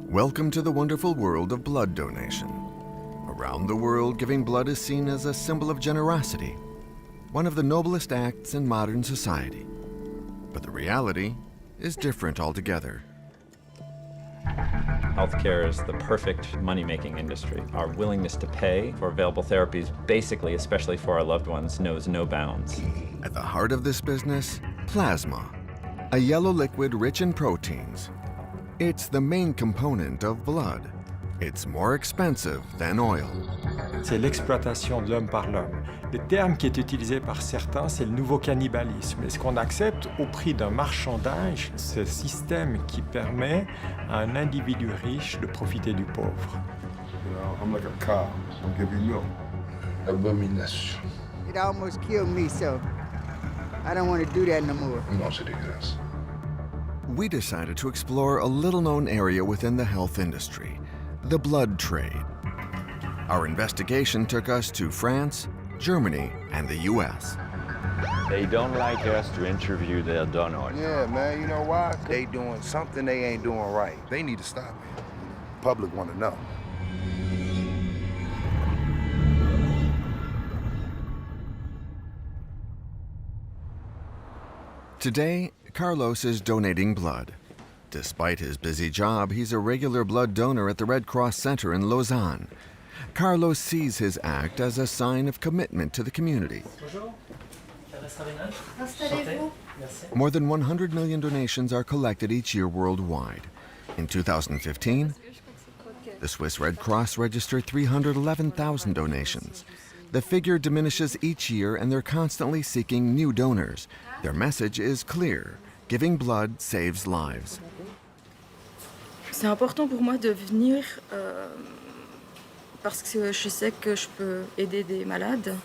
Welcome to the wonderful world of blood donation. Around the world, giving blood is seen as a symbol of generosity, one of the noblest acts in modern society. But the reality is different altogether. Healthcare is the perfect money-making industry. Our willingness to pay for available therapies, basically, especially for our loved ones, knows no bounds. At the heart of this business, plasma, a yellow liquid rich in proteins. It's the main component of blood. It's more expensive than oil. C'est l'exploitation de l'homme par l'homme. Le terme qui est utilisé par certains, c'est le nouveau cannibalisme. Est-ce qu'on accepte au prix d'un marchandage ce système qui permet à un individu riche de profiter du pauvre? You know, I'm like a cow. I'll give you milk. Abomination. It almost killed me, so I don't want to do that no more. No, c'est dégueulasse. We decided to explore a little-known area within the health industry, the blood trade. Our investigation took us to France, Germany, and the US. They don't like us to interview their donors. Yeah, man, you know why? They doing something they ain't doing right. They need to stop it. Public want to know. Today, Carlos is donating blood. Despite his busy job, he's a regular blood donor at the Red Cross Center in Lausanne. Carlos sees his act as a sign of commitment to the community. More than 100 million donations are collected each year worldwide. In 2015, the Swiss Red Cross registered 311,000 donations. The figure diminishes each year, and they're constantly seeking new donors. Their message is clear: giving blood saves lives. C'est important pour moi de venir parce que je sais que je peux aider des malades.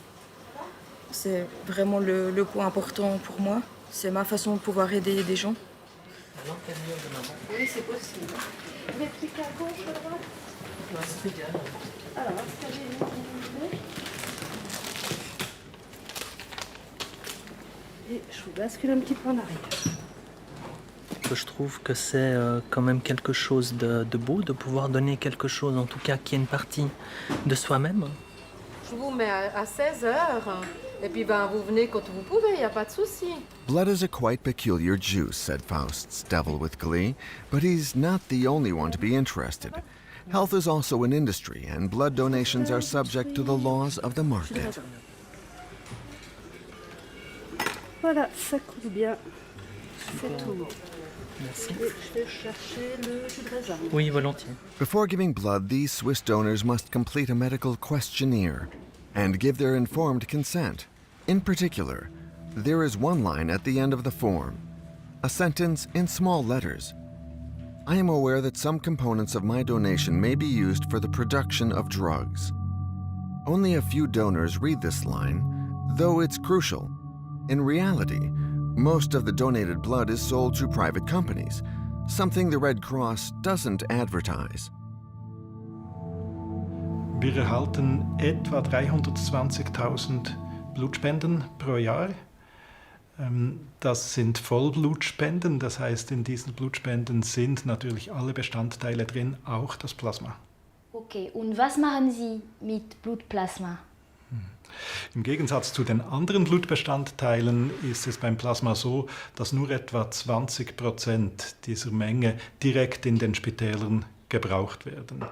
C'est vraiment le point important pour moi. C'est ma façon de pouvoir aider des gens. Oui, c'est possible. Mais plus qu'à gauche, à droite? C'est égal. Alors, est-ce que j'ai une idée? Et je vous bascule un petit peu en arrière. Je trouve que c'est quand même quelque chose de beau de pouvoir donner quelque chose, en tout cas qui est une partie de soi-même. Je vous mets à 16 heures, et puis vous venez quand vous pouvez, il n'y a pas de souci. Blood is a quite peculiar juice, said Faust's devil with glee, but he's not the only one to be interested. Health is also an industry, and blood donations are subject to the laws of the market. Voilà, ça coule bien. C'est tout bon. Merci. Et je vais chercher le jus de raisin. Oui, volontiers. Before giving blood, these Swiss donors must complete a medical questionnaire and give their informed consent. In particular, there is one line at the end of the form, a sentence in small letters. I am aware that some components of my donation may be used for the production of drugs. Only a few donors read this line, though it's crucial. In reality, most of the donated blood is sold to private companies, something the Red Cross doesn't advertise. Wir erhalten etwa 320.000 Blutspenden pro Jahr. Das sind Vollblutspenden, das heißt, in diesen Blutspenden sind natürlich alle Bestandteile drin, auch das Plasma. Okay, und was machen Sie mit Blutplasma? Im Gegensatz zu den anderen Blutbestandteilen ist es beim Plasma so, dass nur etwa 20% dieser Menge direkt in den Spitälern gebraucht werden.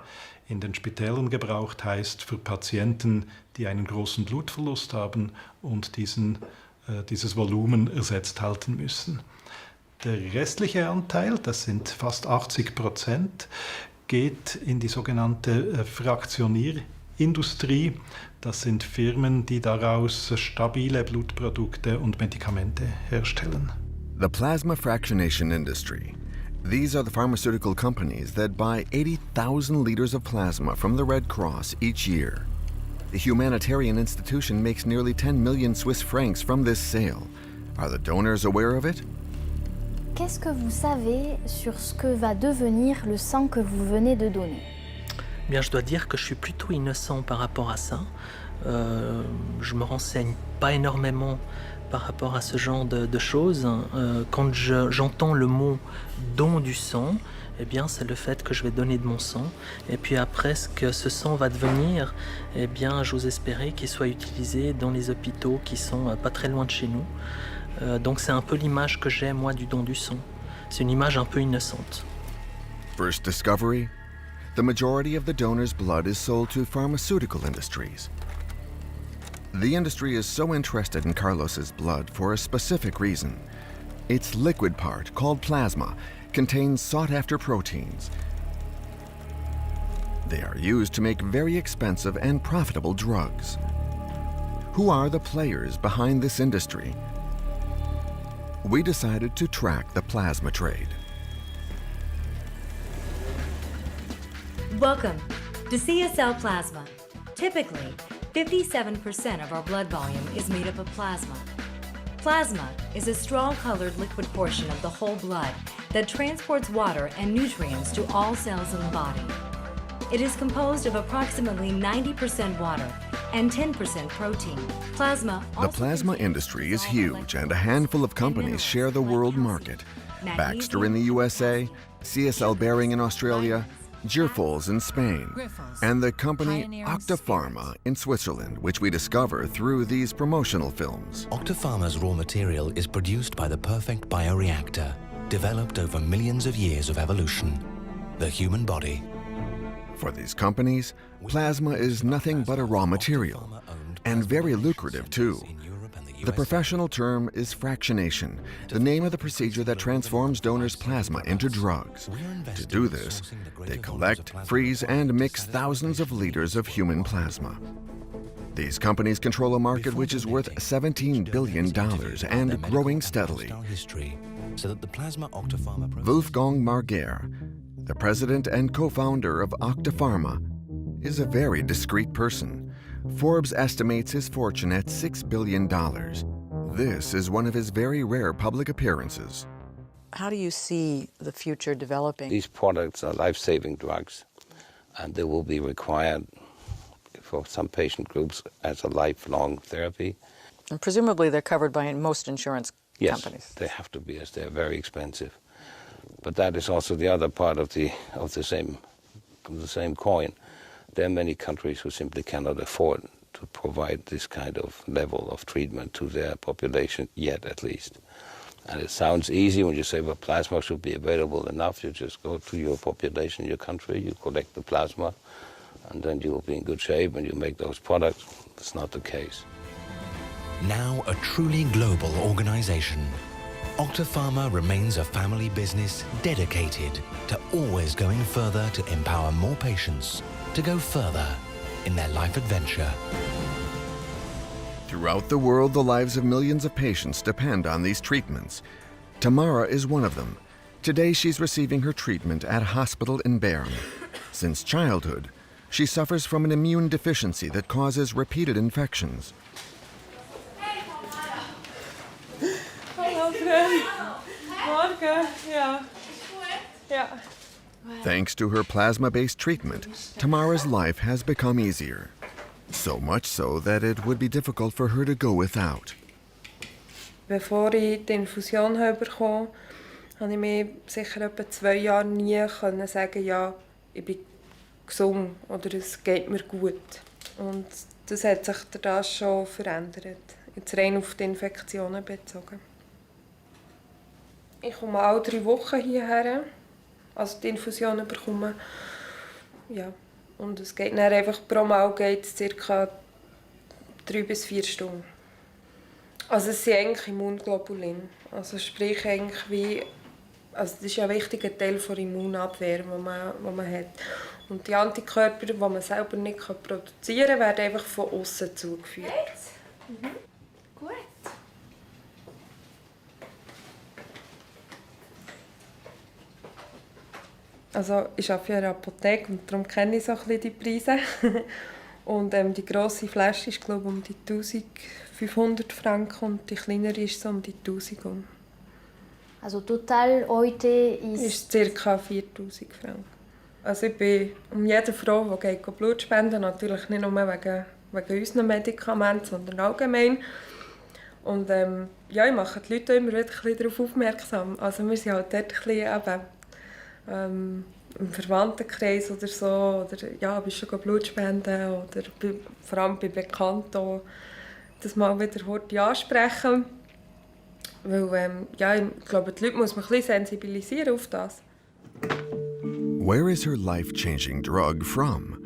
In den Spitälern gebraucht heißt für Patienten, die einen großen Blutverlust haben und dieses Volumen ersetzt halten müssen. Der restliche Anteil, das sind fast 80%, geht in die sogenannte Fraktionierindustrie. Das sind Firmen, die daraus stabile Blutprodukte und Medikamente herstellen. The plasma fractionation industry. These are the pharmaceutical companies that buy 80,000 liters of plasma from the Red Cross each year. The humanitarian institution makes nearly 10 million Swiss francs from this sale. Are the donors aware of it? Qu'est-ce que vous savez sur ce que va devenir le sang que vous venez de donner? Bien, je dois dire que je suis plutôt innocent par rapport à ça. Je me renseigne pas énormément par rapport à ce genre de choses. Quand j'entends le mot don du sang, eh bien, c'est le fait que je vais donner de mon sang. Et puis après, ce que ce sang va devenir, eh bien, j'ose espérer qu'il soit utilisé dans les hôpitaux qui sont pas très loin de chez nous. Donc c'est un peu l'image que j'ai, moi, du don du sang. C'est une image un peu innocente. First discovery, the majority of the donor's blood is sold to pharmaceutical industries. The industry is so interested in Carlos's blood for a specific reason. Its liquid part, called plasma, contains sought-after proteins. They are used to make very expensive and profitable drugs. Who are the players behind this industry? We decided to track the plasma trade. Welcome to CSL Plasma. Typically, 57% of our blood volume is made up of plasma. Plasma is a straw-colored liquid portion of the whole blood that transports water and nutrients to all cells in the body. It is composed of approximately 90% water and 10% protein. The plasma industry is huge, and a handful of companies share the world market. Baxter in the USA, CSL Behring in Australia, Girfols in Spain, and the company Octapharma in Switzerland, which we discover through these promotional films. Octapharma's raw material is produced by the perfect bioreactor, developed over millions of years of evolution, the human body. For these companies, plasma is nothing but a raw material, and very lucrative too. The professional term is fractionation, the name of the procedure that transforms donors' plasma into drugs. To do this, they collect, freeze, and mix thousands of liters of human plasma. These companies control a market which is worth $17 billion and growing steadily. Wolfgang Marger, the president and co-founder of Octapharma, is a very discreet person. Forbes estimates his fortune at $6 billion. This is one of his very rare public appearances. How do you see the future developing? These products are life-saving drugs, and they will be required for some patient groups as a lifelong therapy. And presumably they're covered by most insurance companies. Yes, they have to be, as they're very expensive. But that is also the other part of the same coin. There are many countries who simply cannot afford to provide this kind of level of treatment to their population, yet at least. And it sounds easy when you say, well, plasma should be available enough. You just go to your population, your country, you collect the plasma, and then you will be in good shape and you make those products. That's not the case. Now a truly global organization, Octapharma remains a family business dedicated to always going further to empower more patients to go further in their life adventure. Throughout the world, the lives of millions of patients depend on these treatments. Tamara is one of them. Today, she's receiving her treatment at a hospital in Bern. Since childhood, she suffers from an immune deficiency that causes repeated infections. Hallo, Fred. Morgen. Ja. Ja. Thanks to her plasma-based treatment, Tamara's life has become easier. So much so that it would be difficult for her to go without. Bevor ich die Infusion bekommen habe, konnte ich mir sicher etwa 2 Jahre nie sagen, ja, ich bin gesund oder es geht mir gut. Und das hat sich dadurch schon verändert, jetzt rein auf die Infektionen bezogen. Ich komme alle 3 Wochen hierher, also die Infusion bekommen. Ja. Und es geht dann einfach pro Mal geht es ca. 3 bis 4 Stunden. Also es sind eigentlich Immunglobulin. Also sprich eigentlich wie, also das ist ein wichtiger Teil der Immunabwehr, die man hat. Und die Antikörper, die man selber nicht produzieren kann, werden einfach von außen zugeführt. Mhm. Gut. Also ich arbeite in einer Apotheke und darum kenne ich so ein bisschen die Preise. Und die grosse Flasche ist glaube ich um die 1500 Franken und die kleinere ist so um die 1000. Also total heute ist ca. 4000 Franken. Also ich bin um jede Frau, die geht Blut spenden, natürlich nicht nur wegen unseren Medikamenten, sondern allgemein. Und ja, ich mache die Leute immer wieder ein bisschen darauf aufmerksam. Also wir sind halt dort ein bisschen eben, im Verwandtenkreis oder so, oder ja, bist schon Blut spenden oder vor allem bei Bekannten das mal wieder heute ansprechen. Weil ja, ich glaube, die Leute muss man ein bisschen sensibilisieren auf das. Where is her life-changing drug from?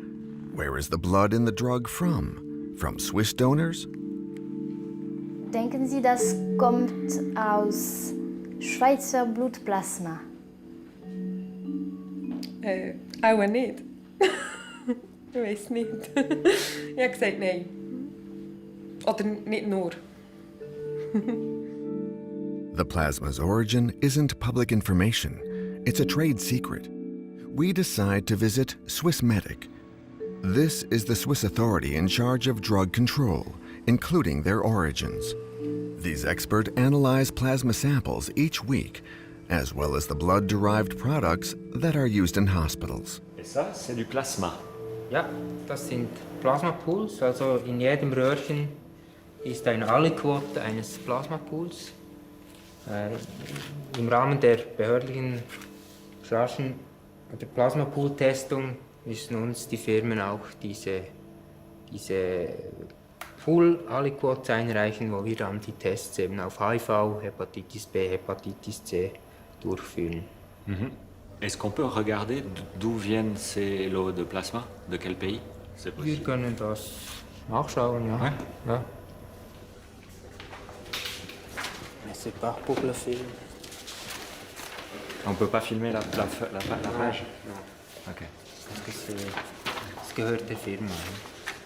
Where is the blood in the drug from? From Swiss donors? Denken Sie, das kommt aus Schweizer Blutplasma? Auch nicht. Ich weiß nicht. Ich habe gesagt nein. Oder nicht nur. The plasma's origin isn't public information. It's a trade secret. We decide to visit Swissmedic. This is the Swiss authority in charge of drug control, including their origins. These experts analyze plasma samples each week, as well as the blood-derived products that are used in hospitals. Et ça, c'est du Plasma. Ja, das sind Plasmapools. Also in jedem Röhrchen ist eine Aliquote eines Plasmapools. Im Rahmen der behördlichen raschen oder Plasmapool-Testung müssen uns die Firmen auch diese Pool-Aliquotes einreichen, wo wir dann die Tests eben auf HIV, Hepatitis B, Hepatitis C durchführen. Mhm. Est-ce qu'on peut regarder d'où viennent ces lots de plasma? De quel pays? Wir können das nachschauen, ja. Ouais. Ja. Mais c'est pas pour le film. On peut pas filmer la page? Non. Ok. Parce que das gehört der Firma.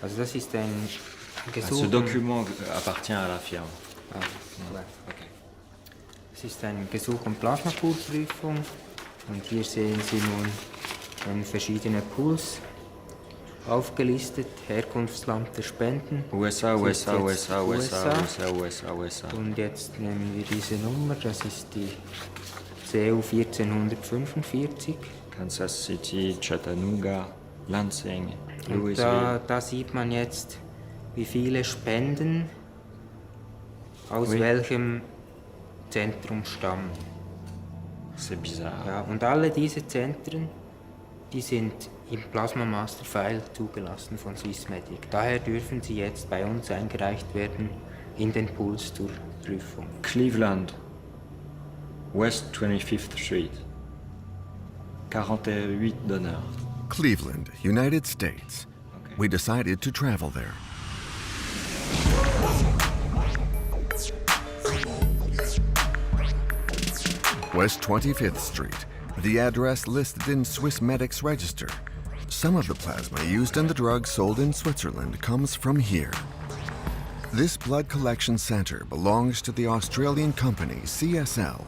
Also das ist ein Gesuch. Ce document appartient à la firme. Ah, ouais. Okay. Es ist ein Gesuch um Plasmapoolprüfung und hier sehen Sie nun verschiedene Pools aufgelistet, Herkunftsland der Spenden. USA. Und jetzt nehmen wir diese Nummer, das ist die CU 1445. Kansas City, Chattanooga, Lansing, Und Louisville. da sieht man jetzt, wie viele Spenden aus welchem Zentrum stammen. C'est bizarre. Ja, und alle diese Zentren, die sind im Plasma Master File zugelassen von Swissmedic. Daher dürfen sie jetzt bei uns eingereicht werden in den Pools zur Prüfung. Cleveland, West 25th Street. 48 donneurs. Cleveland, United States. Okay. We decided to travel there. West 25th Street, the address listed in Swissmedic's register. Some of the plasma used in the drugs sold in Switzerland comes from here. This blood collection center belongs to the Australian company CSL.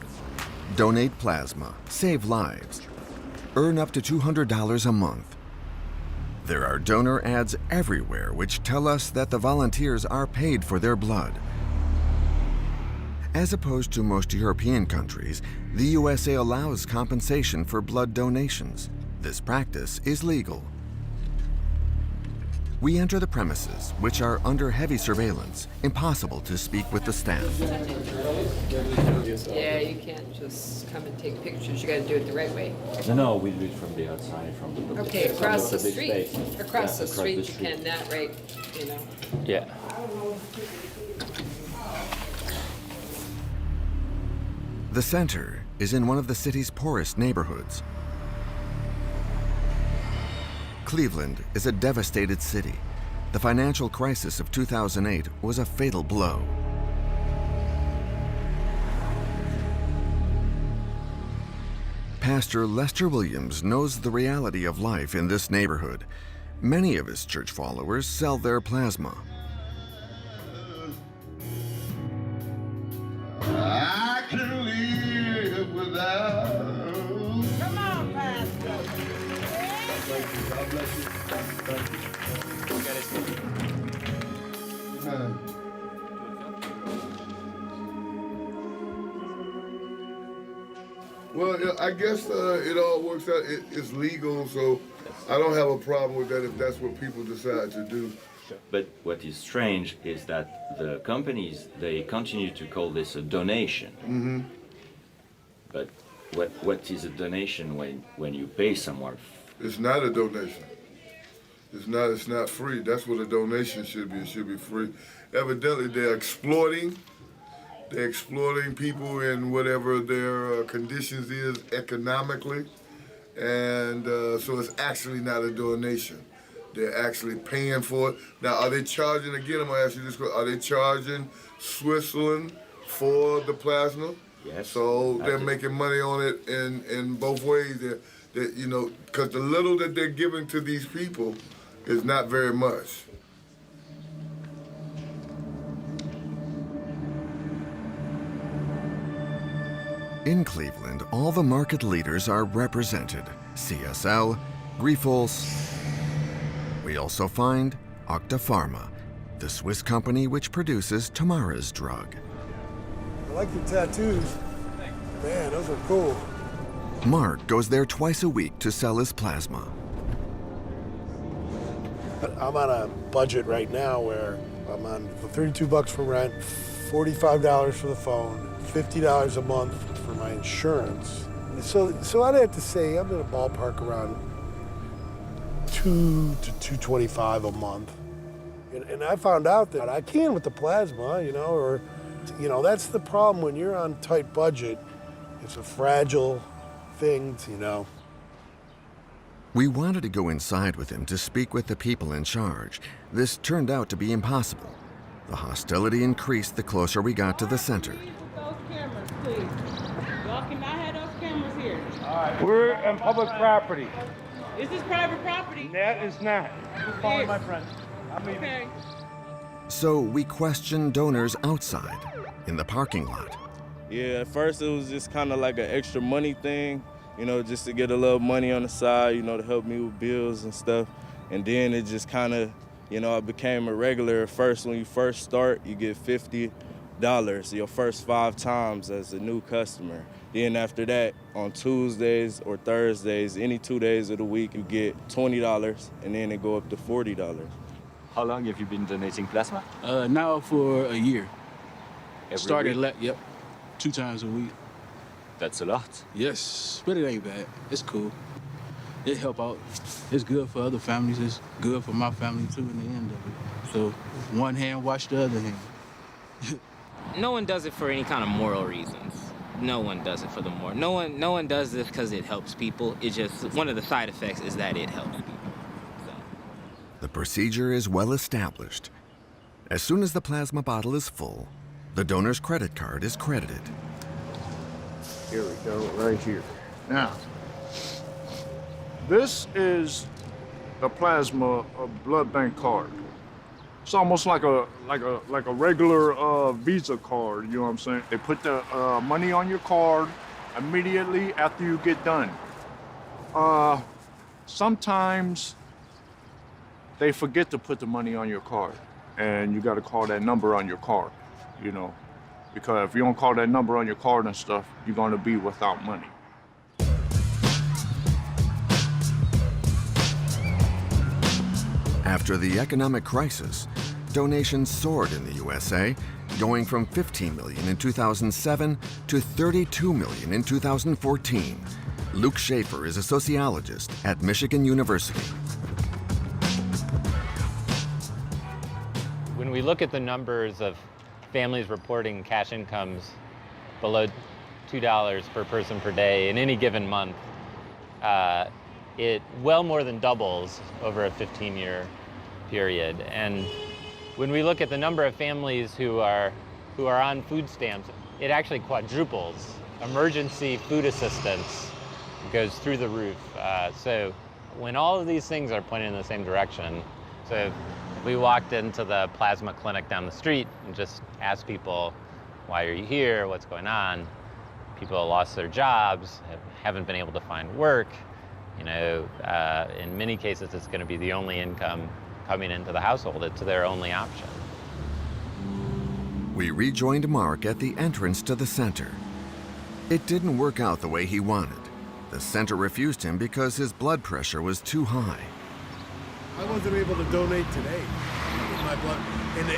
Donate plasma, save lives. Earn up to $200 a month. There are donor ads everywhere which tell us that the volunteers are paid for their blood. As opposed to most European countries, the USA allows compensation for blood donations. This practice is legal. We enter the premises, which are under heavy surveillance, impossible to speak with the staff. Yeah, you can't just come and take pictures. You got to do it the right way. No, we do it from the outside, from the Okay, across the big street. space. Across Yeah, the street, you can, that right, you know. Yeah. The center is in one of the city's poorest neighborhoods. Cleveland is a devastated city. The financial crisis of 2008 was a fatal blow. Pastor Lester Williams knows the reality of life in this neighborhood. Many of his church followers sell their plasma. I can live without. Come on, Pastor. Thank you. God bless you. Thank you. Amen. Well, I guess it all works out. It's legal, so I don't have a problem with that if that's what people decide to do. But what is strange is that the companies, they continue to call this a donation. Mm-hmm. But what is a donation when you pay someone? It's not a donation. It's not free. That's what a donation should be. It should be free. Evidently, they're exploiting people in whatever their conditions is economically. And so it's actually not a donation. They're actually paying for it. Now, are they charging, again, I'm gonna ask you this question, are they charging Switzerland for the plasma? Yes. So they're making money on it in both ways. That you know, because the little that they're giving to these people is not very much. In Cleveland, all the market leaders are represented. CSL, Grifols. We also find Octapharma, the Swiss company which produces Tamara's drug. I like your tattoos. Man, those are cool. Mark goes there twice a week to sell his plasma. I'm on a budget right now where I'm on $32 for rent, $45 for the phone, $50 a month for my insurance. So I'd have to say I'm in a ballpark around $200 to $225 a month. And I found out that I can with the plasma, that's the problem when you're on tight budget. It's a fragile thing, We wanted to go inside with him to speak with the people in charge. This turned out to be impossible. The hostility increased the closer we got to the center. Those cameras, please. Y'all cannot have those cameras here. All right, we're in public property. Is this private property? That is not. Just following my friend. I'm leaving. Okay. So we questioned donors outside, in the parking lot. Yeah, at first it was just kind of like an extra money thing, just to get a little money on the side, to help me with bills and stuff. And then it just kind of, I became a regular. At first, when you first start, you get $50 your first 5 times as a new customer. Then after that, on Tuesdays or Thursdays, any 2 days of the week, you get $20, and then it go up to $40. How long have you been donating plasma? Now for a year. Every week? Yep, 2 times a week. That's a lot. Yes, but it ain't bad. It's cool. It help out. It's good for other families. It's good for my family too in the end of it. So one hand wash the other hand. No one does it for any kind of moral reasons. No one does it for the moral. No one does this because it helps people. It's just one of the side effects is that it helps people. The procedure is well established. As soon as the plasma bottle is full, the donor's credit card is credited. Here we go, right here. Now, this is the plasma blood bank card. It's almost like a regular Visa card. You know what I'm saying? They put the money on your card immediately after you get done. Sometimes they forget to put the money on your card, and you got to call that number on your card. Because if you don't call that number on your card and stuff, you're going to be without money. After the economic crisis, donations soared in the USA, going from 15 million in 2007 to 32 million in 2014. Luke Schaefer is a sociologist at Michigan University. When we look at the numbers of families reporting cash incomes below $2 per person per day in any given month, it well more than doubles over a 15-year period. And when we look at the number of families who are on food stamps, it actually quadruples. Emergency food assistance goes through the roof. So when all of these things are pointing in the same direction, so we walked into the plasma clinic down the street and just asked people, why are you here? What's going on? People lost their jobs, haven't been able to find work. In many cases, it's going to be the only income coming into the household. It's their only option. We rejoined Mark at the entrance to the center. It didn't work out the way he wanted. The center refused him because his blood pressure was too high. I wasn't able to donate today. my blood, and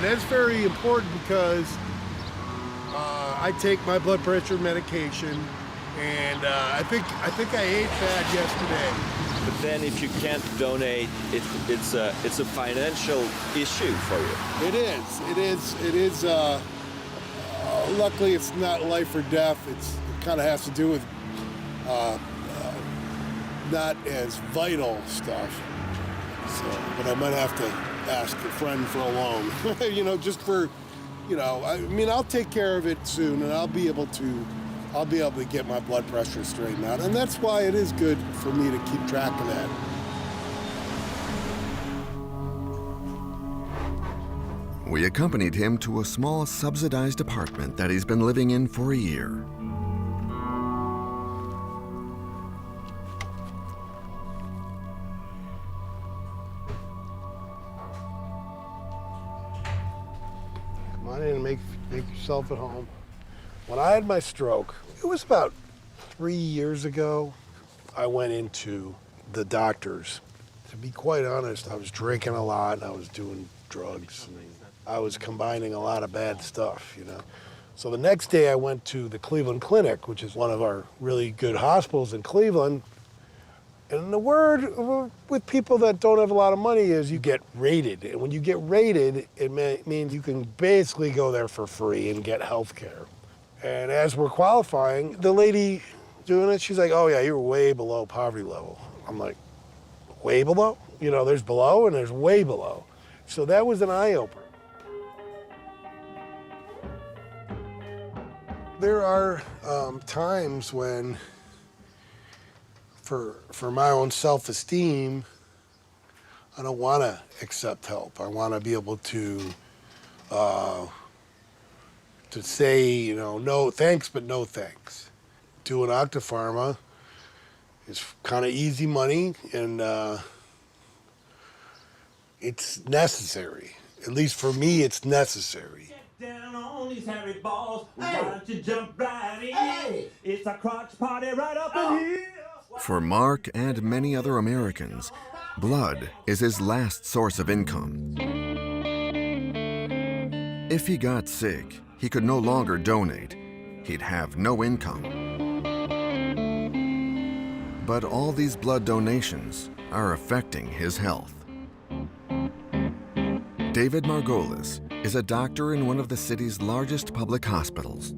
that's very important because I take my blood pressure medication, and I think I ate bad yesterday. But then, if you can't donate, it's a financial issue for you. It is. Luckily, it's not life or death. It kind of has to do with not as vital stuff. So, but I might have to ask a friend for a loan. Just for, I'll take care of it soon, and I'll be able to get my blood pressure straightened out. And that's why it is good for me to keep track of that. We accompanied him to a small subsidized apartment that he's been living in for a year. Come on in and make yourself at home. When I had my stroke, it was about 3 years ago, I went into the doctors. To be quite honest, I was drinking a lot, I was doing drugs, and I was combining a lot of bad stuff, So the next day I went to the Cleveland Clinic, which is one of our really good hospitals in Cleveland. And the word with people that don't have a lot of money is you get rated. And when you get rated, it means you can basically go there for free and get health care. And as we're qualifying, the lady doing it, she's like, oh yeah, you're way below poverty level. I'm like, way below? There's below and there's way below. So that was an eye-opener. There are times when, for my own self-esteem, I don't want to accept help. I want to be able to say, no thanks, but no thanks. Doing Octapharma is kind of easy money, and it's necessary. At least for me, it's necessary. Down on these hairy balls, why don't you jump right in? It's a crotch party right up in here. For Mark and many other Americans, blood is his last source of income. If he got sick, he could no longer donate. He'd have no income. But all these blood donations are affecting his health. David Margolis is a doctor in one of the city's largest public hospitals.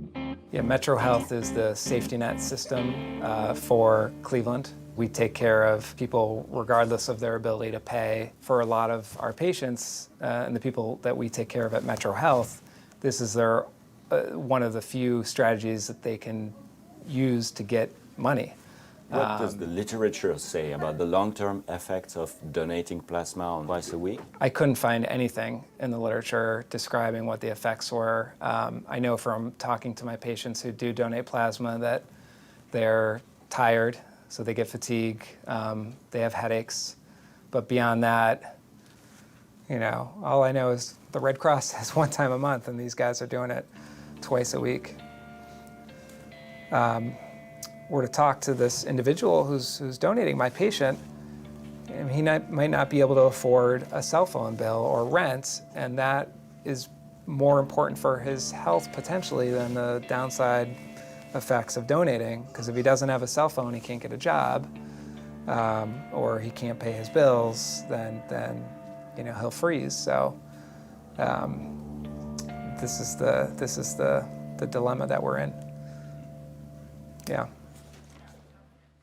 Yeah, Metro Health is the safety net system for Cleveland. We take care of people regardless of their ability to pay. For a lot of our patients and the people that we take care of at Metro Health, this is their one of the few strategies that they can use to get money. What does the literature say about the long-term effects of donating plasma twice a week? I couldn't find anything in the literature describing what the effects were. I know from talking to my patients who do donate plasma that they're tired, so they get fatigue, they have headaches. But beyond that, all I know is the Red Cross has one time a month, and these guys are doing it twice a week. Were to talk to this individual who's donating, my patient, he might not be able to afford a cell phone bill or rent, and that is more important for his health potentially than the downside effects of donating, because if he doesn't have a cell phone, he can't get a job, or he can't pay his bills, then he'll freeze. So this is the dilemma that we're in. Yeah.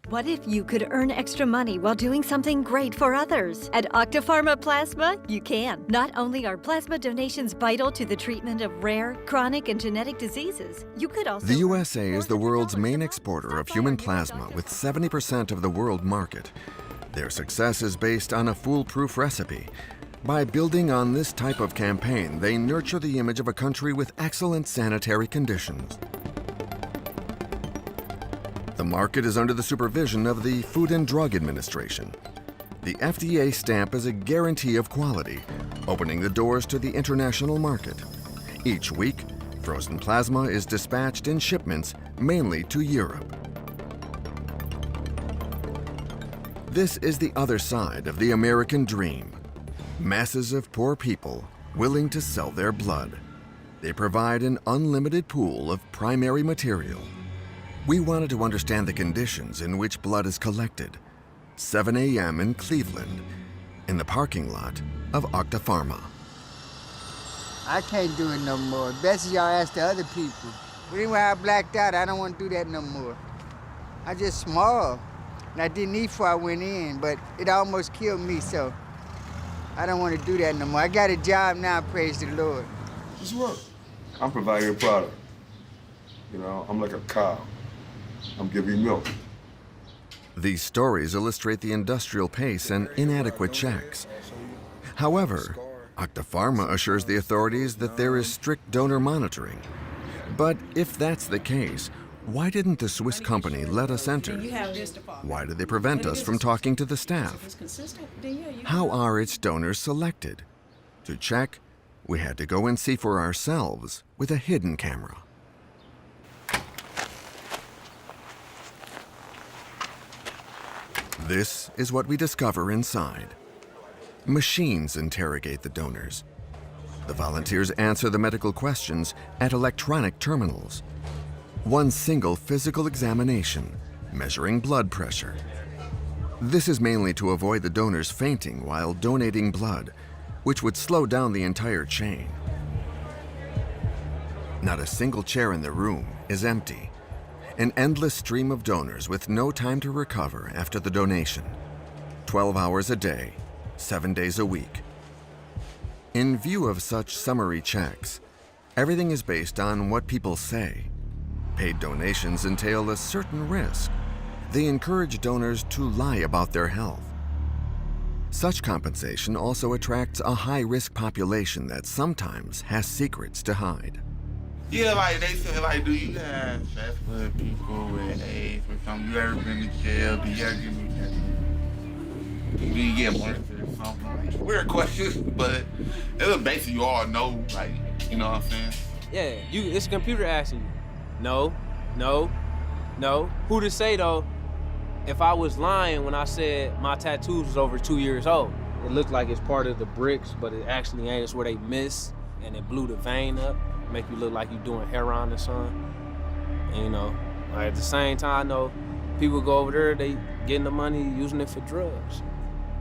What if you could earn extra money while doing something great for others? At Octapharma Plasma, you can. Not only are plasma donations vital to the treatment of rare, chronic, and genetic diseases, you could also... The USA is the world's main exporter of human plasma with 70% of the world market. Their success is based on a foolproof recipe. By building on this type of campaign, they nurture the image of a country with excellent sanitary conditions. The market is under the supervision of the Food and Drug Administration. The FDA stamp is a guarantee of quality, opening the doors to the international market. Each week, frozen plasma is dispatched in shipments, mainly to Europe. This is the other side of the American dream. Masses of poor people willing to sell their blood. They provide an unlimited pool of primary material. We wanted to understand the conditions in which blood is collected. 7 a.m. in Cleveland, in the parking lot of Octapharma. I can't do it no more. Best y'all ask the other people. But anyway, I blacked out. I don't want to do that no more. I just small. And I didn't eat before I went in, but it almost killed me, so I don't want to do that no more. I got a job now, praise the Lord. Just work. I'm providing a product. You know, I'm like a cow. I'm giving milk. These stories illustrate the industrial pace and inadequate checks. However, Octapharma assures the authorities that there is strict donor monitoring. But if that's the case, why didn't the Swiss company let us enter? Why did they prevent us from talking to the staff? How are its donors selected? To check, we had to go and see for ourselves with a hidden camera. This is what we discover inside. Machines interrogate the donors. The volunteers answer the medical questions at electronic terminals. One single physical examination, measuring blood pressure. This is mainly to avoid the donors fainting while donating blood, which would slow down the entire chain. Not a single chair in the room is empty. An endless stream of donors with no time to recover after the donation. 12 hours a day, 7 days a week. In view of such summary checks, everything is based on what people say. Paid donations entail a certain risk. They encourage donors to lie about their health. Such compensation also attracts a high-risk population that sometimes has secrets to hide. Yeah, like they say, like, do you have fast food people with AIDS or something? You ever been to jail? Do you ever get do you get molested or something? Weird questions, but it's basically you all know, like, you know what I'm saying? Yeah, it's a computer asking you. No, no, no. Who to say though, if I was lying when I said my tattoos was over 2 years old? It looked like it's part of the bricks, but it actually ain't. It's where they missed and it blew the vein up. Make you look like you're doing heroin or something. And, you know, like at the same time, I know people go over there, they getting the money, using it for drugs.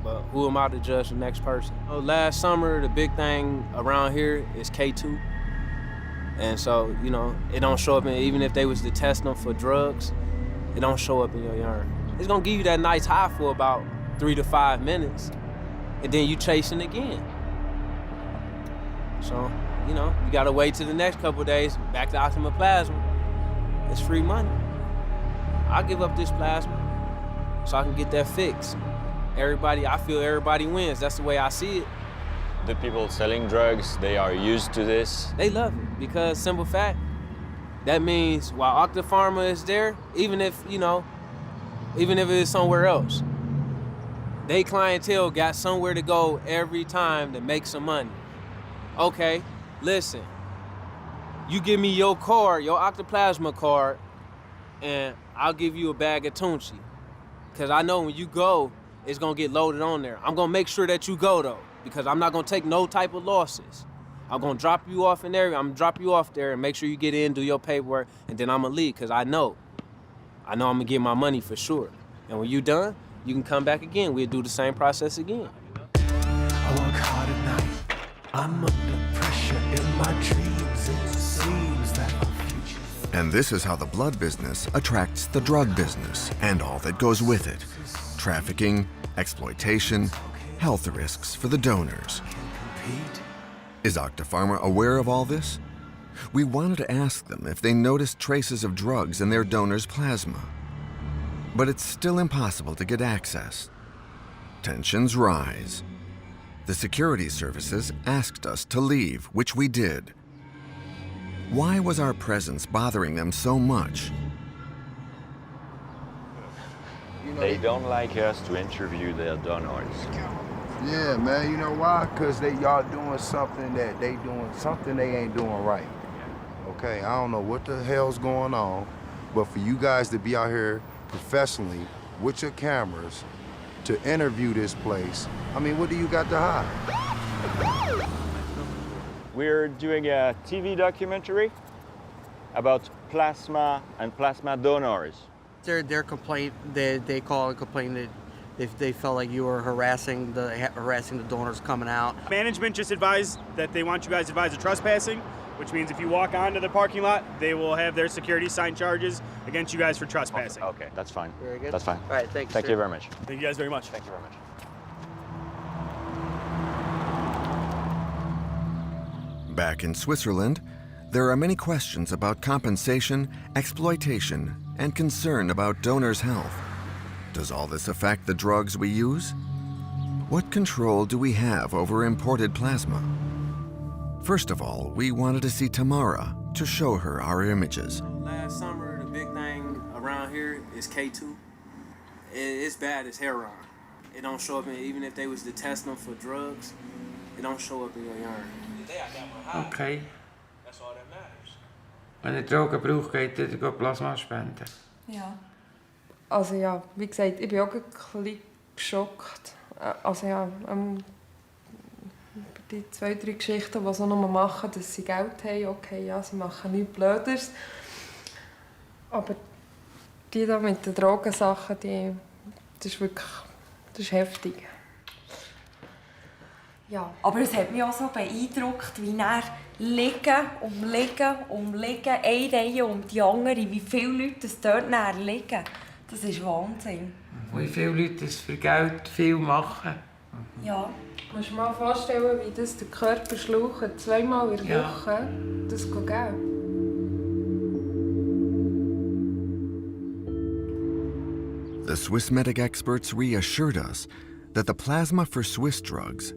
But who am I to judge the next person? Last summer, the big thing around here is K2. And so, you know, it don't show up in, even if they was to test them for drugs, it don't show up in your urine. It's gonna give you that nice high for about 3 to 5 minutes, and then you chasing again. So, you know, you gotta wait till the next couple of days, back to Optima Plasma. It's free money. I'll give up this plasma so I can get that fix. I feel everybody wins. That's the way I see it. The people selling drugs, they are used to this. They love it because, simple fact, that means while Octapharma is there, even if it is somewhere else, they clientele got somewhere to go every time to make some money. Okay, listen, you give me your card, your Octaplasma card, and I'll give you a bag of Tunchi. Because I know when you go, it's gonna get loaded on there. I'm gonna make sure that you go though, because I'm not gonna take no type of losses. I'm gonna drop you off in there, I'm gonna drop you off there and make sure you get in, do your paperwork, and then I'm gonna leave, because I know I'm gonna get my money for sure. And when you done, you can come back again. We'll do the same process again. I work hard at night. I'm under pressure in my dreams. It seems that our future. And this is how the blood business attracts the drug business and all that goes with it. Trafficking, exploitation, health risks for the donors. Is Octapharma aware of all this? We wanted to ask them if they noticed traces of drugs in their donors' plasma. But it's still impossible to get access. Tensions rise. The security services asked us to leave, which we did. Why was our presence bothering them so much? They don't like us to interview their donors. Yeah, man, you know why? Because y'all doing something that they ain't doing right. Okay, I don't know what the hell's going on, but for you guys to be out here professionally with your cameras to interview this place, I mean, what do you got to hide? We're doing a TV documentary about plasma and plasma donors. Their complaint, they call and complain that if they felt like you were harassing the donors coming out. Management just advised that they want you guys advised of trespassing, which means if you walk onto the parking lot, they will have their security sign charges against you guys for trespassing. Okay, that's fine. Very good. That's fine. All right, thank you. Thank you very much. Thank you guys very much. Thank you very much. Back in Switzerland, there are many questions about compensation, exploitation, and concern about donors' health. Does all this affect the drugs we use? What control do we have over imported plasma? First of all, we wanted to see Tamara to show her our images. Last summer, the big thing around here is K2. It's bad as heroin. It don't show up even if they was to test them for drugs, it don't show up in your urine. Okay. That's all that matters. Wenn ihr Drogen braucht, geht ihr Plasma spenden. Ja. Also ja, wie gesagt, ich bin auch ein bisschen geschockt. Also ja, die 2, 3 Geschichten, die sie nur machen, dass sie Geld haben, okay, ja, sie machen nichts Blödes. Aber die da mit den Drogensachen, das ist wirklich, das ist heftig. Ja, aber es hat mich auch so beeindruckt, wie er liegen, eine Reihe um die andere, wie viele Leute das dort liegen. Das ist Wahnsinn. Wie viele Leute das für Geld viel machen. Ja. Du musst dir mal vorstellen, wie das der Körper schlaucht, 2-mal in der Woche, das geht Geld. The Swiss medic experts reassured us that the plasma for Swiss drugs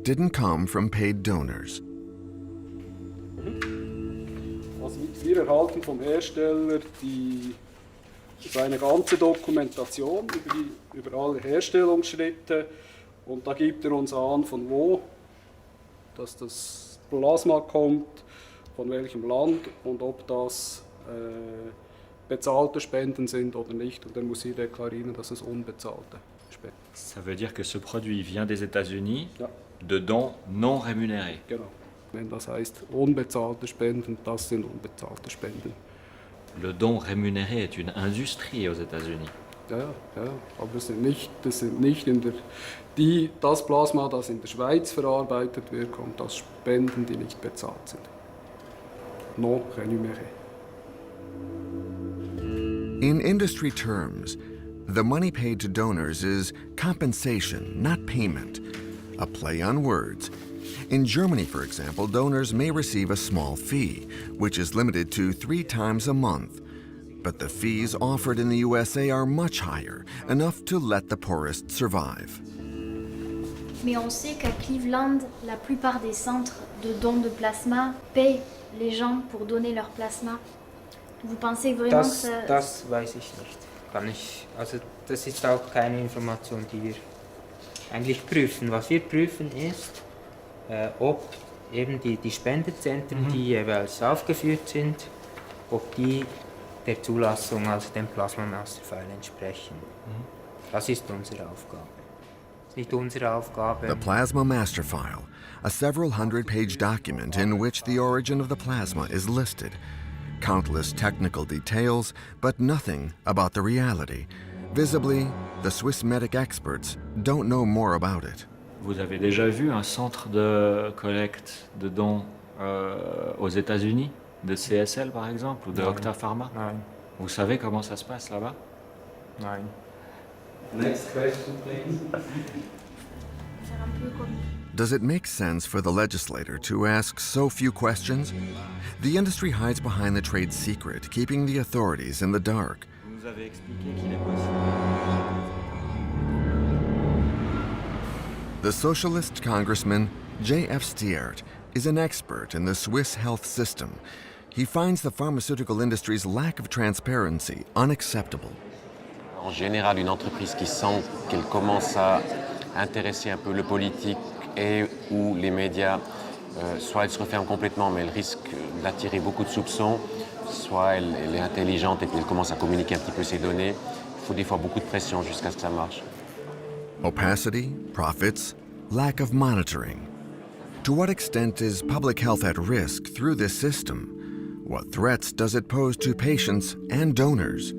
didn't come from paid donors. Also wir erhalten vom Hersteller seine ganze Dokumentation über alle Herstellungsschritte und da gibt uns an, von wo das Plasma kommt, von welchem Land und ob das bezahlte Spenden sind oder nicht. Und dann muss sie deklarieren, dass es unbezahlte Spenden sind. Ça veut dire que ce produit vient des États-Unis de dons non rémunérés. Genau. Wenn das heißt unbezahlte Spenden, das sind unbezahlte Spenden. Le don rémunéré est une industrie aux États-Unis. Ja, aber das sind nicht das Plasma, das in der Schweiz verarbeitet wird, kommt aus Spenden, die nicht bezahlt sind. Non rémunéré. In industry terms, the money paid to donors is compensation, not payment, a play on words. In Germany, for example, donors may receive a small fee, which is limited to 3 times a month. But the fees offered in the USA are much higher, enough to let the poorest survive. Mais on sait qu'à Cleveland, la plupart des centres de dons de plasma paient les gens pour donner leur plasma. Vous pensez vraiment que ça... Das weiß ich nicht. Also das ist auch keine Information, die wir eigentlich prüfen. Was wir prüfen ist, ob eben die Spendezentren, die jeweils aufgeführt sind, ob die der Zulassung, also dem Plasma Masterfile entsprechen. Das ist unsere Aufgabe. Das ist nicht unsere Aufgabe. The Plasma Master File, a several hundred-page document in which the origin of the plasma is listed. Countless technical details, but nothing about the reality. Visibly, the Swiss medic experts don't know more about it. Vous avez déjà vu un centre de collecte de dons aux États-Unis, de CSL par exemple, ou de Octa Pharma? Nein. Vous savez comment ça se passe là-bas? Nein. Next question, please. Does it make sense for the legislator to ask so few questions? The industry hides behind the trade secret, keeping the authorities in the dark. Vous nous avez expliqué qu'il est possible. The socialist congressman J.F. Stiert is an expert in the Swiss health system. He finds the pharmaceutical industry's lack of transparency unacceptable. En général, une entreprise qui sent qu'elle commence à intéresser un peu le politique et ou les médias, soit elle se referme complètement, mais elle risque d'attirer beaucoup de soupçons, soit elle est intelligente et puis elle commence à communiquer un petit peu ses données. Il faut des fois beaucoup de pression jusqu'à ce que ça marche. Opacity, profits, lack of monitoring. To what extent is public health at risk through this system? What threats does it pose to patients and donors?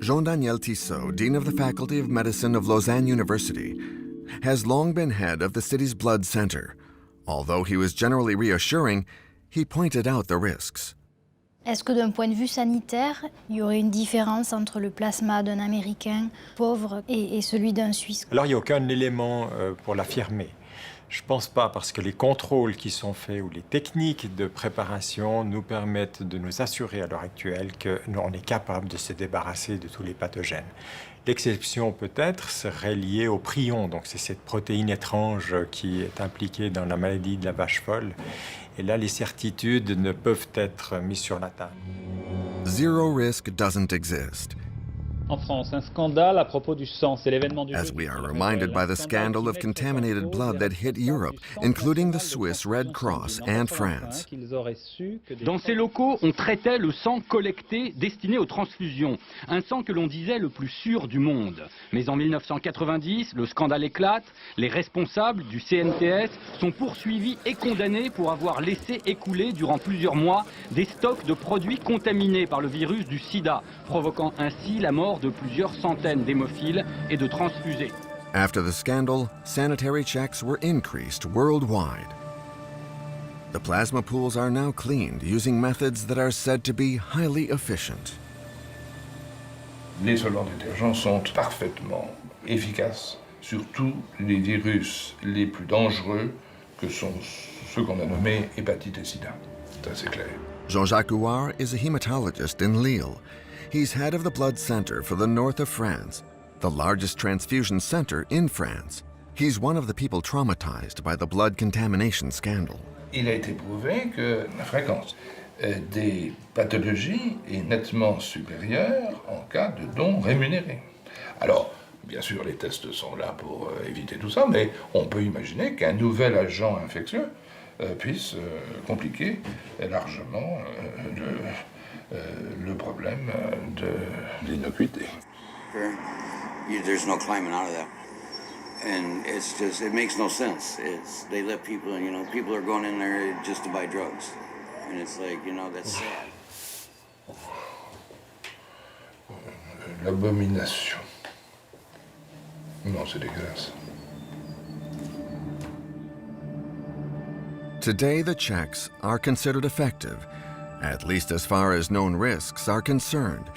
Jean-Daniel Tissot, Dean of the Faculty of Medicine of Lausanne University, has long been head of the city's blood center. Although he was generally reassuring, he pointed out the risks. Est-ce que d'un point de vue sanitaire, il y aurait une différence entre le plasma d'un Américain pauvre et celui d'un Suisse? Alors il n'y a aucun élément pour l'affirmer. Je ne pense pas, parce que les contrôles qui sont faits ou les techniques de préparation nous permettent de nous assurer à l'heure actuelle qu'on est capable de se débarrasser de tous les pathogènes. L'exception peut-être serait liée au prion, donc c'est cette protéine étrange qui est impliquée dans la maladie de la vache folle. Et là, les certitudes ne peuvent être mises sur la table. Zero risk doesn't exist. En France, un scandale à propos du sang, c'est l'événement du As we are reminded by the scandal of contaminated blood that hit Europe, including the Swiss Red Cross and France. Dans ces locaux, on traitait le sang collecté destiné aux transfusions, un sang que l'on disait le plus sûr du monde. Mais en 1990, le scandale éclate, les responsables du CNTS sont poursuivis et condamnés pour avoir laissé écouler durant plusieurs mois des stocks de produits contaminés par le virus du sida, provoquant ainsi la mort de plusieurs centaines d'hémophiles et de transfusés. After the scandal, sanitary checks were increased worldwide. The plasma pools are now cleaned using methods that are said to be highly efficient. Les solvants détergents sont parfaitement efficaces sur tous les virus les plus dangereux que sont ceux qu'on a nommés hépatite et sida. C'est assez clair. Jean-Jacques Houard is a hematologist in Lille. He's head of the blood center for the north of France, the largest transfusion center in France. He's one of the people traumatized by the blood contamination scandal. Il a été prouvé que la fréquence des pathologies est nettement supérieure en cas de dons rémunérés. Alors, bien sûr, les tests sont là pour éviter tout ça, mais on peut imaginer qu'un nouvel agent infectieux puisse compliquer largement le problème de l'innocuité. There's no climbing out of that. And it's just, it makes no sense. They let people in, people are going in there just to buy drugs. And it's like, that's sad. L'abomination. Non, c'est dégueulasse. Today, the checks are considered effective, at least as far as known risks are concerned.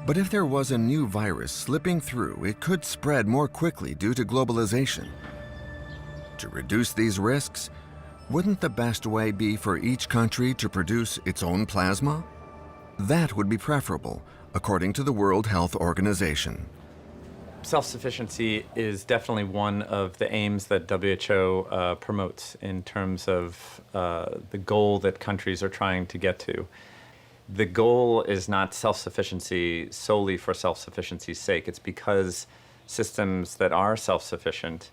But if there was a new virus slipping through, it could spread more quickly due to globalization. To reduce these risks, wouldn't the best way be for each country to produce its own plasma? That would be preferable, according to the World Health Organization. Self-sufficiency is definitely one of the aims that WHO promotes in terms of the goal that countries are trying to get to. The goal is not self-sufficiency solely for self-sufficiency's sake. It's because systems that are self-sufficient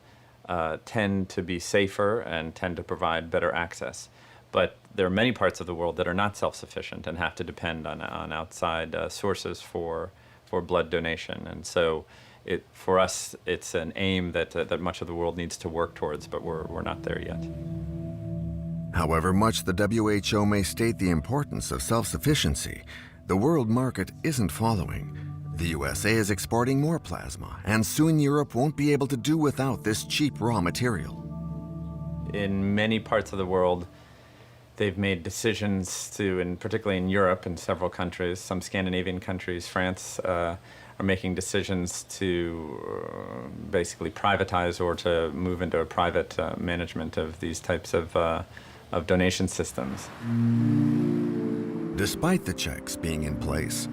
tend to be safer and tend to provide better access. But there are many parts of the world that are not self-sufficient and have to depend on outside sources for blood donation. And so for us, it's an aim that much of the world needs to work towards, but we're not there yet. However much the WHO may state the importance of self-sufficiency, the world market isn't following. The USA is exporting more plasma, and soon Europe won't be able to do without this cheap raw material. In many parts of the world, they've made decisions to, and particularly in Europe, in several countries, some Scandinavian countries, France, are making decisions to basically privatize or to move into a private management of these types of donation systems. Despite the checks being in place,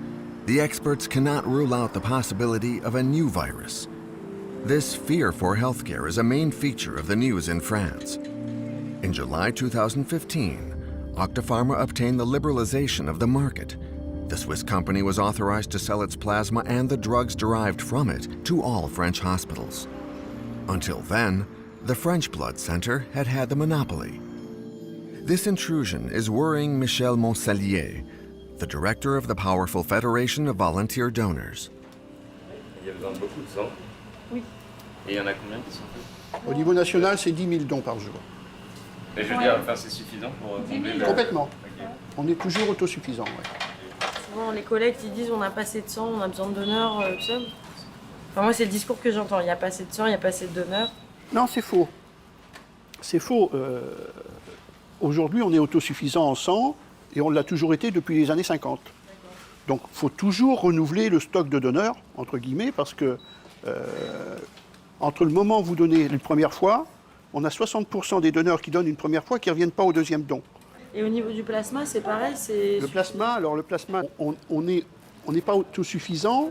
the experts cannot rule out the possibility of a new virus. This fear for healthcare is a main feature of the news in France. In July 2015, Octapharma obtained the liberalization of the market. The Swiss company was authorized to sell its plasma and the drugs derived from it to all French hospitals. Until then, the French Blood Center had had the monopoly. This intrusion is worrying Michel Monsallier, the director of the powerful Federation of Volunteer Donors. Il y a besoin de beaucoup de sang. Oui. Et il y en a combien qui sont faits? Au niveau national, c'est 10 000 dons par jour. Et je veux dire, enfin, c'est suffisant pour combler le... Complètement. Ok. On est toujours autosuffisant. Ouais. Souvent, les collègues, ils disent on n'a pas assez de sang, on a besoin de donneurs, tout ça. Enfin, moi, c'est le discours que j'entends. Il n'y a pas assez de sang, il n'y a pas assez de donneurs. Non, c'est faux. C'est faux. Aujourd'hui, on est autosuffisant en sang et on l'a toujours été depuis les années 50. Donc, il faut toujours renouveler le stock de donneurs, entre guillemets, parce que entre le moment où vous donnez une première fois, on a 60% des donneurs qui donnent une première fois qui ne reviennent pas au deuxième don. Et au niveau du plasma, c'est pareil, c'est... Le plasma, on n'est pas autosuffisant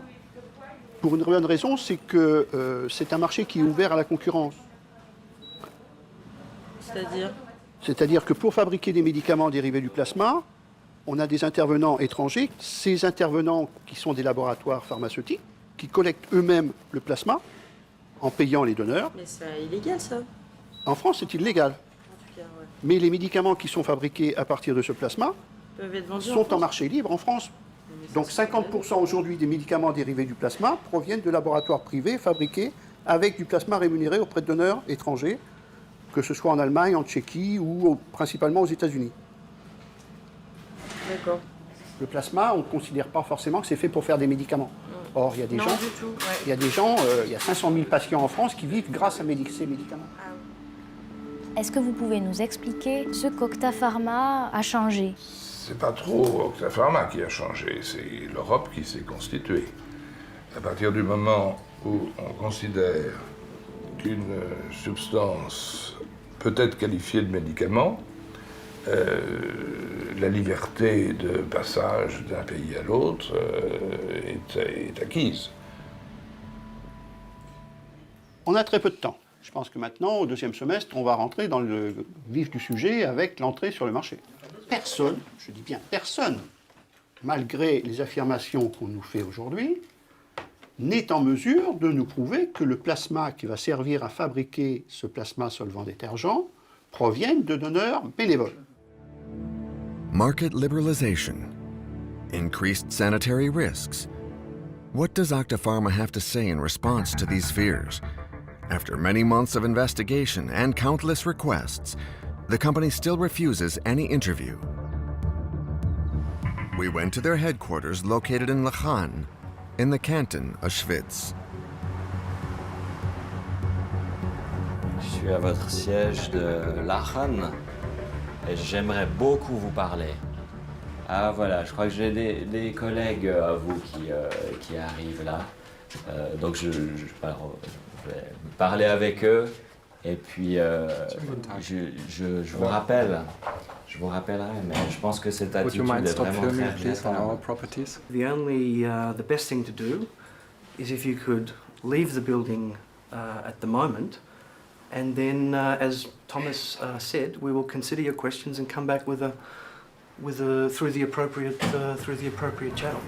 pour une bonne raison, c'est que c'est un marché qui est ouvert à la concurrence. C'est-à-dire? C'est-à-dire que pour fabriquer des médicaments dérivés du plasma, on a des intervenants étrangers. Ces intervenants qui sont des laboratoires pharmaceutiques, qui collectent eux-mêmes le plasma en payant les donneurs. Mais c'est illégal, ça. En France, c'est illégal. En tout cas, ouais. Mais les médicaments qui sont fabriqués à partir de ce plasma Peuvent être vendus sont en marché libre en France. Donc 50% aujourd'hui des médicaments dérivés du plasma proviennent de laboratoires privés fabriqués avec du plasma rémunéré auprès de donneurs étrangers, que ce soit en Allemagne, en Tchéquie ou principalement aux États-Unis. D'accord. Le plasma, on ne considère pas forcément que c'est fait pour faire des médicaments. Or, il y a des Non, gens, du tout, ouais. il y a des gens, il y a 500 000 patients en France qui vivent grâce à ces médicaments. Est-ce que vous pouvez nous expliquer ce qu'Octa Pharma a changé? C'est pas trop Octa Pharma qui a changé, c'est l'Europe qui s'est constituée. À partir du moment où on considère qu'une substance peut être qualifiée de médicament, la liberté de passage d'un pays à l'autre est acquise. On a très peu de temps. Je pense que maintenant, au deuxième semestre, on va rentrer dans le vif du sujet avec l'entrée sur le marché. Personne, je dis bien personne, malgré les affirmations qu'on nous fait aujourd'hui, n'est en mesure de nous prouver que le plasma qui va servir à fabriquer ce plasma solvant détergent provienne de donneurs bénévoles. Market liberalization, increased sanitary risks. What does Octa Pharma have to say in response to these fears? After many months of investigation and countless requests, the company still refuses any interview. We went to their headquarters located in Lachan, in the canton of Schwyz. Je suis à votre siège de Lachan et j'aimerais beaucoup vous parler. Ah voilà, je crois que j'ai des collègues à vous qui arrivent là. Donc je vais parler avec eux et puis je vous rappelle. Je vous rappellerai, mais je pense que cette attitude est vraiment très regrettable. The best thing to do is if you could leave the building at the moment, and then, as Thomas said, we will consider your questions and come back through the appropriate channel.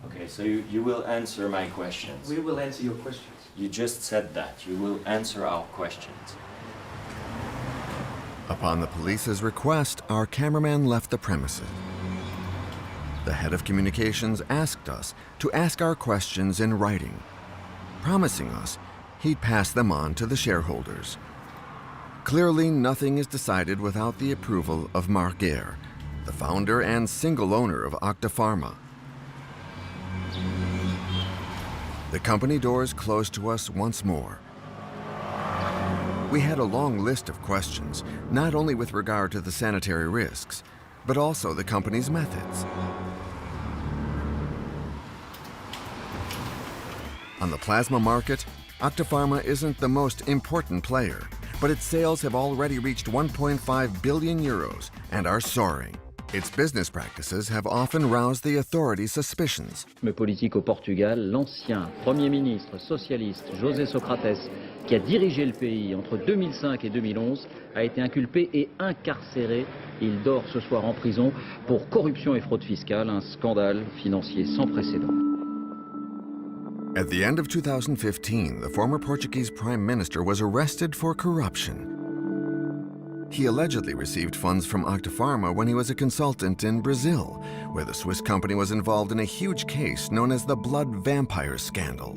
Okay, so you will answer my questions. We will answer your questions. You just said that. You will answer our questions. Upon the police's request, our cameraman left the premises. The head of communications asked us to ask our questions in writing, promising us he'd pass them on to the shareholders. Clearly, nothing is decided without the approval of Marc Guerre, the founder and single owner of Octa Pharma. The company doors closed to us once more. We had a long list of questions, not only with regard to the sanitary risks, but also the company's methods. On the plasma market, Octa Pharma isn't the most important player, but its sales have already reached 1.5 billion euros and are soaring. Its business practices have often roused the authorities' suspicions. Le politique au Portugal, l'ancien Premier ministre socialiste José Socrates, qui a dirigé le pays entre 2005 et 2011, a été inculpé et incarcéré. Il dort ce soir en prison pour corruption et fraude fiscale, un scandale financier sans précédent. At the end of 2015, the former Portuguese prime minister was arrested for corruption. He allegedly received funds from Octa Pharma when he was a consultant in Brazil, where the Swiss company was involved in a huge case known as the Blood Vampire Scandal.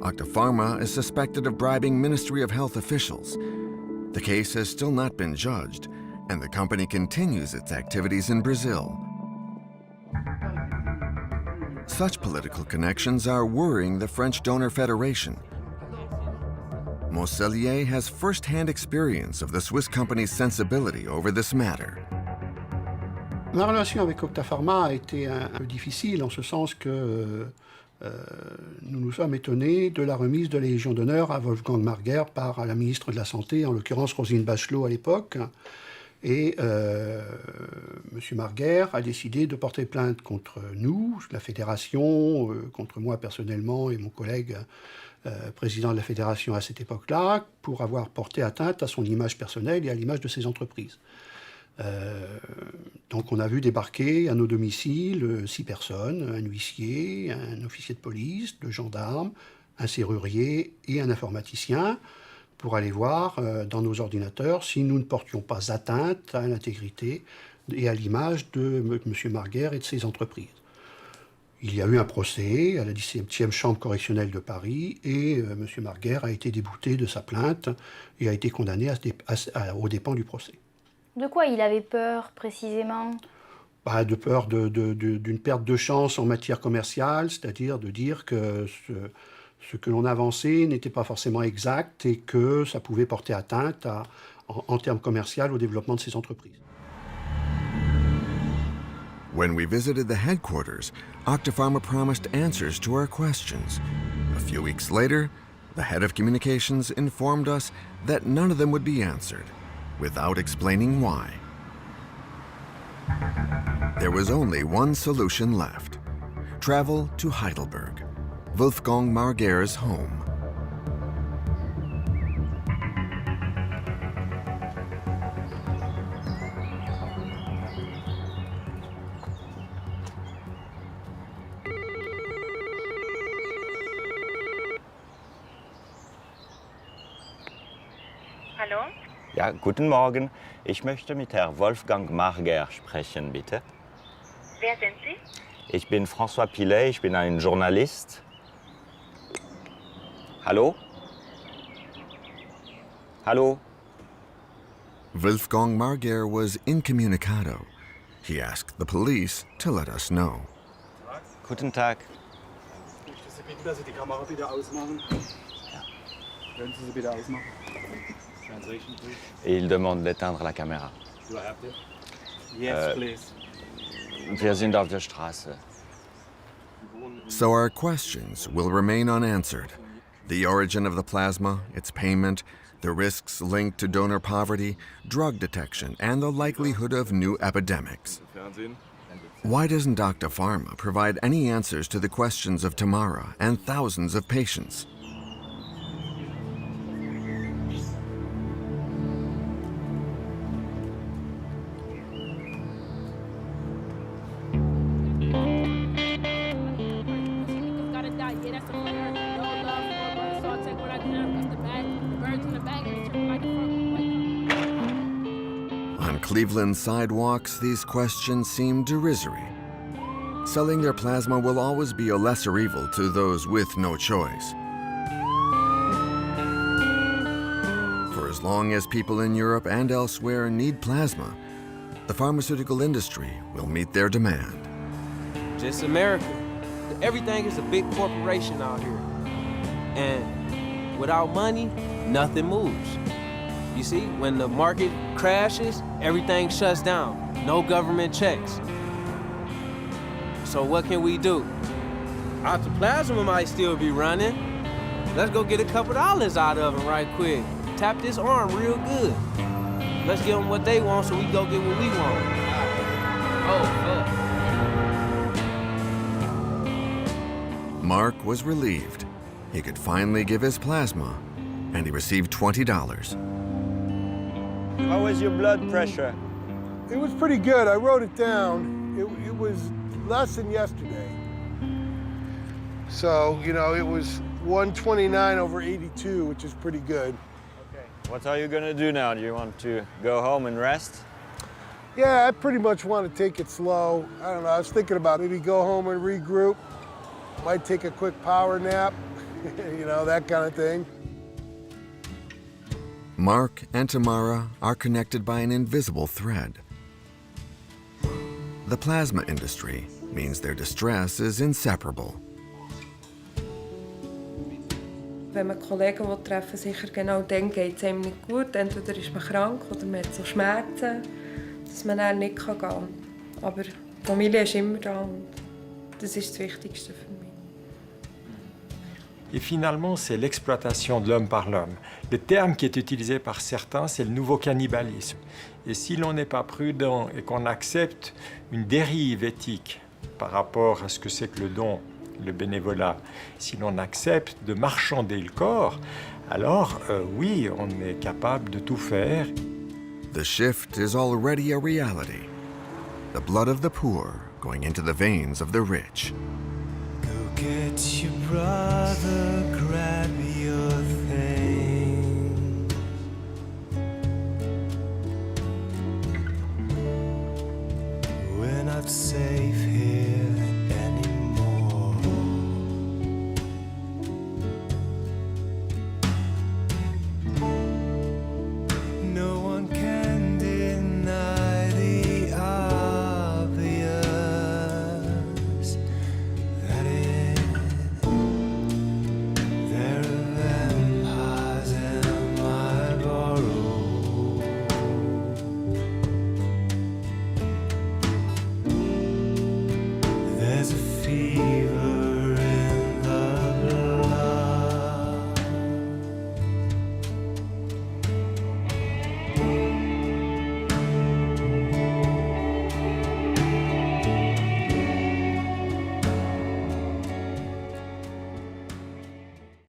Octapharma is suspected of bribing Ministry of Health officials. The case has still not been judged, and the company continues its activities in Brazil. Such political connections are worrying the French Donor Federation. Mosellier has first-hand experience of the Swiss company's sensibility over this matter. Ma relation avec Octapharma a été un peu difficile en ce sens que nous nous sommes étonnés de la remise de la Légion d'honneur à Wolfgang Marguer par la ministre de la Santé, en l'occurrence Roselyne Bachelot à l'époque. Et M. Marguer a décidé de porter plainte contre nous, la fédération, contre moi personnellement et mon collègue président de la fédération à cette époque-là, pour avoir porté atteinte à son image personnelle et à l'image de ses entreprises. Donc on a vu débarquer à nos domiciles 6 personnes, un huissier, un officier de police, 2 gendarmes, un serrurier et un informaticien, pour aller voir dans nos ordinateurs si nous ne portions pas atteinte à l'intégrité et à l'image de M. Marguer et de ses entreprises. Il y a eu un procès à la 17e chambre correctionnelle de Paris et M. Marguer a été débouté de sa plainte et a été condamné aux dépens du procès. De quoi il avait peur précisément? De peur d'une perte de chance en matière commerciale, c'est-à-dire de dire que ce que l'on avançait n'était pas forcément exact et que ça pouvait porter atteinte en termes commerciaux au développement de ces entreprises. When we visited the headquarters, Octapharma promised answers to our questions. A few weeks later, the head of communications informed us that none of them would be answered, without explaining why. There was only one solution left: travel to Heidelberg, Wolfgang Marguer's home. Hallo? Ja, guten Morgen. Ich möchte mit Herrn Wolfgang Marguer sprechen, bitte. Wer sind Sie? Ich bin François Pilet, ich bin ein Journalist. Hallo? Hallo? Wolfgang Marguer was incommunicado. He asked the police to let us know. Guten Tag. Ich möchte Sie bitten, dass Sie die Kamera bitte ausmachen. Ja. Können Sie sie bitte ausmachen? Translation, please. Il demande d'éteindre la caméra. Do I have to? Yes, please. Wir sind auf der Straße. So our questions will remain unanswered. The origin of the plasma, its payment, the risks linked to donor poverty, drug detection, and the likelihood of new epidemics. Why doesn't Octapharma provide any answers to the questions of Tamara and thousands of patients? On Cleveland sidewalks, these questions seem derisory. Selling their plasma will always be a lesser evil to those with no choice. For as long as people in Europe and elsewhere need plasma, the pharmaceutical industry will meet their demand. Just America. Everything is a big corporation out here. And without money, nothing moves. You see, when the market crashes, everything shuts down. No government checks. So what can we do? Octoplasma might still be running. Let's go get a couple dollars out of them right quick. Tap this arm real good. Let's give them what they want so we go get what we want. Oh, fuck. Mark was relieved. He could finally give his plasma, and he received $20. How was your blood pressure? It was pretty good. I wrote it down. It was less than yesterday. So, you know, it was 129/82, which is pretty good. Okay. What are you going to do now? Do you want to go home and rest? Yeah, I pretty much want to take it slow. I don't know, I was thinking about maybe go home and regroup. Might take a quick power nap. you know, that kind of thing. Mark and Tamara are connected by an invisible thread. The plasma industry means their distress is inseparable. Wenn man Kollegen treffen will, sicher genau dann geht es einem nicht gut. Entweder ist man krank oder man hat so Schmerzen, dass man dann nicht gehen kann. Aber die Familie ist immer da und das ist das Wichtigste für mich. Et finalement, c'est l'exploitation de l'homme par l'homme. Le terme qui est utilisé par certains, c'est le nouveau cannibalisme. Et si l'on n'est pas prudent et qu'on accepte une dérive éthique par rapport à ce que c'est que le don, le bénévolat, si l'on accepte de marchander le corps, alors oui, on est capable de tout faire. The shift is already a reality. The blood of the poor going into the veins of the rich. Go get your bride.